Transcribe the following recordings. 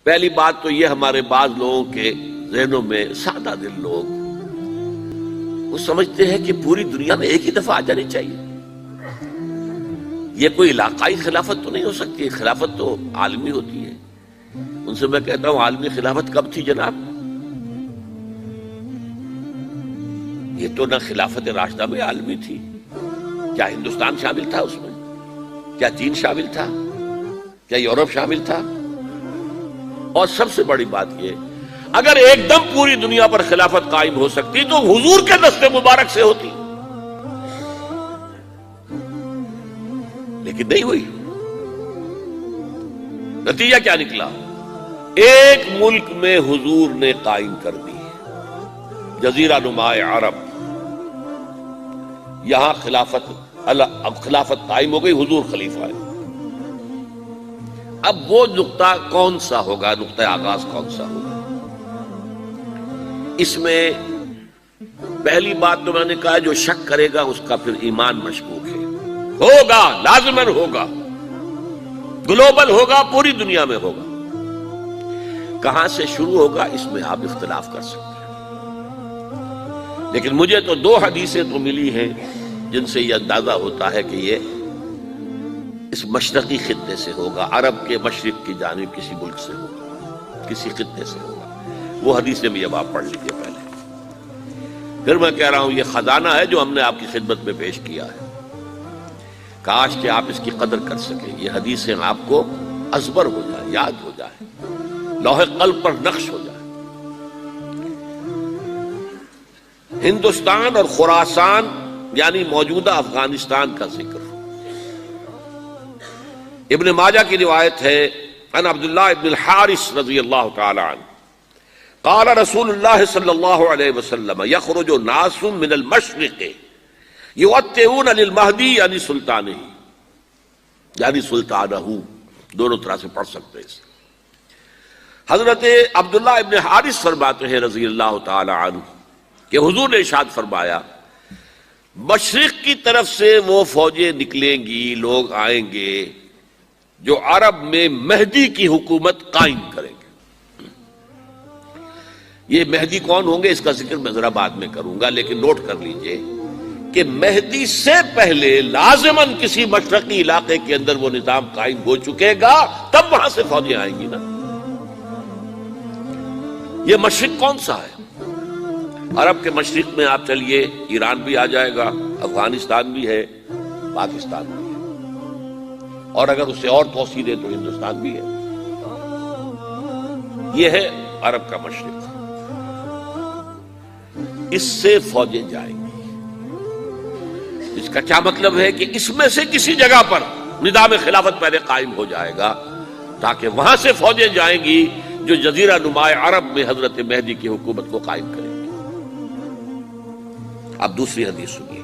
پہلی بات تو یہ ہمارے بعض لوگوں کے ذہنوں میں سادہ دل لوگ وہ سمجھتے ہیں کہ پوری دنیا میں ایک ہی دفعہ آ جانی چاہیے. یہ کوئی علاقائی خلافت تو نہیں ہو سکتی، خلافت تو عالمی ہوتی ہے. ان سے میں کہتا ہوں عالمی خلافت کب تھی جناب؟ یہ تو نہ خلافت راشدہ میں عالمی تھی. کیا ہندوستان شامل تھا اس میں؟ کیا چین شامل تھا؟ کیا یورپ شامل تھا؟ اور سب سے بڑی بات یہ، اگر ایک دم پوری دنیا پر خلافت قائم ہو سکتی تو حضور کے دست مبارک سے ہوتی، لیکن نہیں ہوئی. نتیجہ کیا نکلا؟ ایک ملک میں حضور نے قائم کر دی، جزیرہ نما عرب. یہاں اب خلافت قائم ہو گئی، حضور خلیفہ ہے. اب وہ نقطہ کون سا ہوگا، نقطہ آغاز کون سا ہوگا؟ اس میں پہلی بات تو میں نے کہا جو شک کرے گا اس کا پھر ایمان مشکوک ہے. ہوگا، لازماً ہوگا، گلوبل ہوگا، پوری دنیا میں ہوگا. کہاں سے شروع ہوگا اس میں آپ اختلاف کر سکتے ہیں، لیکن مجھے تو دو حدیثیں تو ملی ہیں جن سے یہ اندازہ ہوتا ہے کہ یہ اس مشرقی خطے سے ہوگا، عرب کے مشرق کی جانب کسی ملک سے ہوگا، کسی خطے سے ہوگا. وہ حدیثیں بھی اب آپ پڑھ لیجیے پہلے. پھر میں کہہ رہا ہوں یہ خزانہ ہے جو ہم نے آپ کی خدمت میں پیش کیا ہے. کاش کہ آپ اس کی قدر کر سکیں، یہ حدیثیں آپ کو ازبر ہو جائے، یاد ہو جائے، لوح قلب پر نقش ہو جائے. ہندوستان اور خراسان یعنی موجودہ افغانستان کا ذکر. ابن ماجہ کی روایت ہے عن عبداللہ ابن الحارث رضی اللہ تعالی عنہ قال رسول اللہ صلی اللہ علیہ وسلم یخرج ناس من المشرق یوطئون للمہدی یعنی سلطانہ، یعنی سلطانہ، دونوں طرح سے پڑھ سکتے ہیں. حضرت عبداللہ ابن حارث فرماتے ہیں رضی اللہ تعالی عنہ کہ حضور نے ارشاد فرمایا مشرق کی طرف سے وہ فوجیں نکلیں گی، لوگ آئیں گے جو عرب میں مہدی کی حکومت قائم کریں گے. یہ مہدی کون ہوں گے اس کا ذکر میں ذرا بعد میں کروں گا، لیکن نوٹ کر لیجئے کہ مہدی سے پہلے لازماً کسی مشرقی علاقے کے اندر وہ نظام قائم ہو چکے گا، تب وہاں سے فوجیں آئیں گی نا. یہ مشرق کون سا ہے؟ عرب کے مشرق میں آپ چلیے ایران بھی آ جائے گا، افغانستان بھی ہے، پاکستان بھی ہے، اور اگر اسے اور توسیع دے تو ہندوستان بھی ہے. یہ ہے عرب کا مشرق. اس سے فوجیں جائیں گی. اس کا کیا مطلب ہے کہ اس میں سے کسی جگہ پر نظام خلافت پہلے قائم ہو جائے گا تاکہ وہاں سے فوجیں جائیں گی جو جزیرہ نما عرب میں حضرت مہدی کی حکومت کو قائم کریں گے. اب دوسری حدیث سنیے.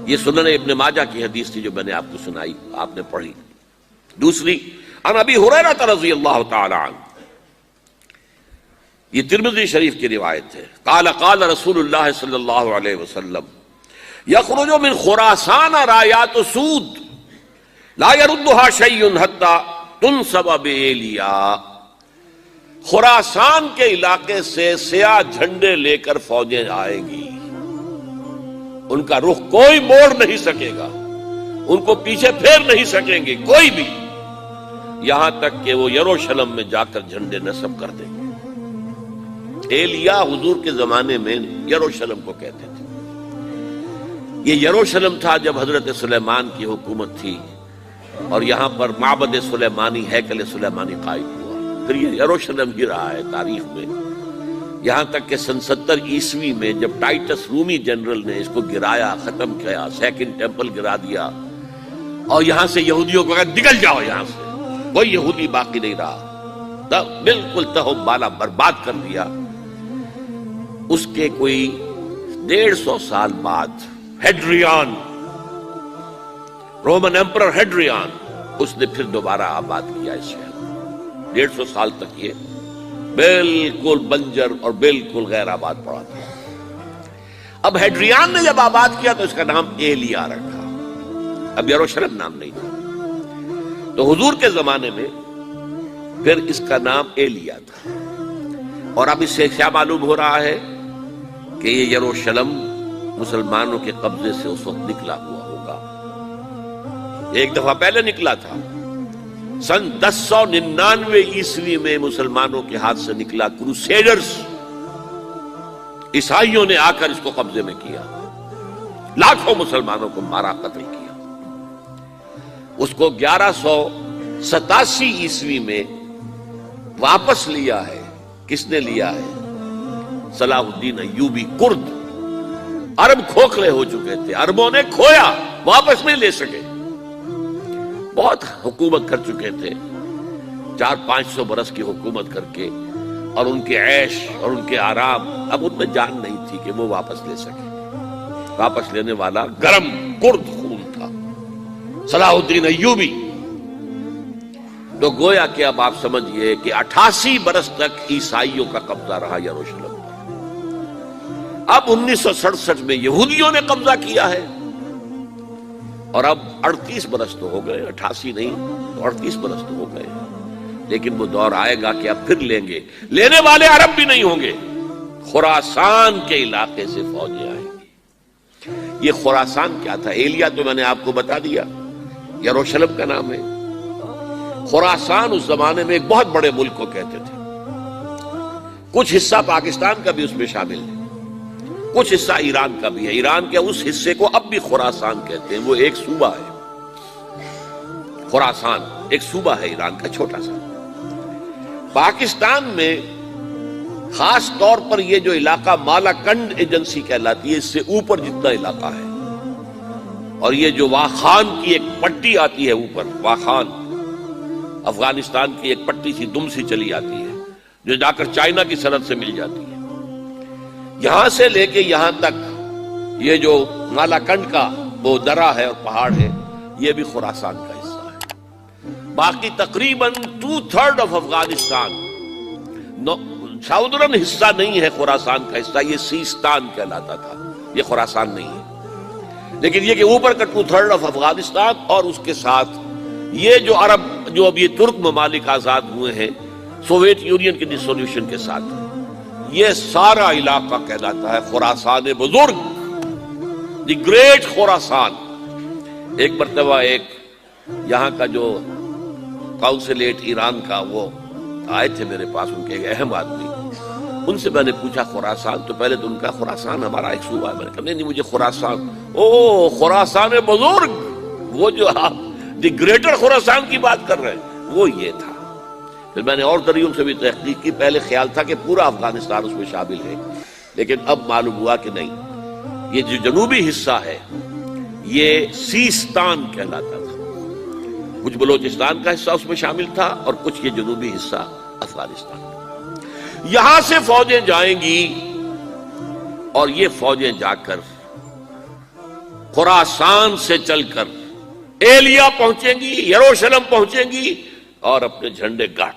یہ سنن ابن ماجہ کی حدیث تھی جو میں نے آپ کو سنائی، آپ نے پڑھی. دوسری عن ابی ہریرہ رضی اللہ تعالی عنہ، یہ ترمذی شریف کی روایت ہے. قال قال رسول اللہ صلی اللہ علیہ وسلم یخرج من خراسان رایات سود لا يردها شیء حتی تنصب بایلیا. خراسان کے علاقے سے سیاہ جھنڈے لے کر فوجیں آئیں گی، ان کا رخ کوئی موڑ نہیں سکے گا، ان کو پیچھے پھیر نہیں سکیں گے کوئی بھی، یہاں تک کہ وہ یروشلم میں جا کر جھنڈے نصب کر دیں گے. ایلیا حضور کے زمانے میں یروشلم کو کہتے تھے. یہ یروشلم تھا جب حضرت سلیمان کی حکومت تھی اور یہاں پر معبد سلیمانی، ہیکل سلیمانی قائم ہوا. پھر یہ یروشلم ہی رہا ہے تاریخ میں، یہاں تک کہ سن 70 عیسوی میں جب ٹائٹس رومی جنرل نے اس کو گرایا، ختم کیا، سیکنڈ ٹیمپل گرا دیا اور یہاں سے یہودیوں کو کہا نکل جاؤ، یہاں سے کوئی یہودی باقی نہیں رہا، تب بالکل تہم بالا برباد کر دیا. اس کے کوئی 150 سال بعد ہیڈریان، رومن ایمپرر ہیڈریان، اس نے پھر دوبارہ آباد کیا اس شہر. 150 سال تک یہ بالکل بنجر اور بالکل غیر آباد پڑا تھا. اب ہیڈریان نے جب آباد کیا تو اس کا نام ایلیا رکھا، اب یروشلم نام نہیں تھا. تو حضور کے زمانے میں پھر اس کا نام ایلیا تھا. اور اب اس سے کیا معلوم ہو رہا ہے کہ یہ یروشلم مسلمانوں کے قبضے سے اس وقت نکلا ہوا ہوگا. ایک دفعہ پہلے نکلا تھا، سن 1099 عیسوی میں مسلمانوں کے ہاتھ سے نکلا. کروسیڈرز، عیسائیوں نے آ کر اس کو قبضے میں کیا، لاکھوں مسلمانوں کو مارا، قتل کیا. اس کو 1187 عیسوی میں واپس لیا ہے. کس نے لیا ہے؟ صلاح الدین ایوبی. کرد، عرب کھوکھلے ہو چکے تھے، عربوں نے کھویا، واپس نہیں لے سکے. بہت حکومت کر چکے تھے، 400-500 برس کی حکومت کر کے، اور ان کے عیش اور ان کے آرام، اب ان میں جان نہیں تھی کہ وہ واپس لے سکے. واپس لینے والا گرم کرد خون تھا، صلاح الدین ایوبی. تو گویا کہ اب آپ سمجھئے کہ 88 برس تک عیسائیوں کا قبضہ رہا یروشلم پر. اب 1967 میں یہودیوں نے قبضہ کیا ہے، اور اب 38 برس تو ہو گئے، 88 نہیں تو 38 برس تو ہو گئے. لیکن وہ دور آئے گا کہ اب پھر لیں گے. لینے والے عرب بھی نہیں ہوں گے، خراسان کے علاقے سے فوجیں آئیں گی. یہ خراسان کیا تھا؟ ایلیا تو میں نے آپ کو بتا دیا، یروشلم کا نام ہے. خراسان اس زمانے میں ایک بہت بڑے ملک کو کہتے تھے. کچھ حصہ پاکستان کا بھی اس میں شامل ہے، کچھ حصہ ایران کا بھی ہے. ایران کے اس حصے کو اب بھی خراسان کہتے ہیں. وہ ایک صوبہ ہے، خراسان ایک صوبہ ہے ایران کا، چھوٹا سا. پاکستان میں خاص طور پر یہ جو علاقہ مالاکنڈ ایجنسی کہلاتی ہے، اس سے اوپر جتنا علاقہ ہے، اور یہ جو واخان کی ایک پٹی آتی ہے اوپر، واخان افغانستان کی ایک پٹی سی دم سی چلی آتی ہے جو جا کر چائنا کی سرحد سے مل جاتی ہے. یہاں سے لے کے یہاں تک یہ جو مالاکنڈ کا وہ درہ ہے اور پہاڑ ہے، یہ بھی خراسان کا حصہ ہے. باقی تقریباً 2/3 آف افغانستان ساؤدرن حصہ نہیں ہے خراسان کا حصہ. یہ سیستان کہلاتا تھا، یہ خراسان نہیں ہے. لیکن یہ کہ اوپر کا 2/3 آف افغانستان، اور اس کے ساتھ یہ جو عرب، جو اب یہ ترک ممالک آزاد ہوئے ہیں سوویت یونین کی ڈسولوشن کے ساتھ، یہ سارا علاقہ کہلاتا ہے خراسان بزرگ، دی گریٹ خراسان. ایک مرتبہ ایک یہاں کا جو کاؤنسلیٹ ایران کا، وہ آئے تھے میرے پاس، ان کے ایک اہم آدمی. ان سے میں نے پوچھا خراسان، تو پہلے تو ان کا خراسان ہمارا ایک صوبہ ہے. میں نے کہا نہیں مجھے خراسان. او خراسان بزرگ، وہ جو آپ دی گریٹر خراسان کی بات کر رہے ہیں، وہ یہ تھا. پھر میں نے اور ذریعوں سے بھی تحقیق کی. پہلے خیال تھا کہ پورا افغانستان اس میں شامل ہے، لیکن اب معلوم ہوا کہ نہیں. یہ جو جنوبی حصہ ہے یہ سیستان کہلاتا تھا. کچھ بلوچستان کا حصہ اس میں شامل تھا، اور کچھ یہ جنوبی حصہ افغانستان کا. یہاں سے فوجیں جائیں گی، اور یہ فوجیں جا کر خراسان سے چل کر ایلیا پہنچیں گی، یروشلم پہنچیں گی، اور اپنے جھنڈے گاڑ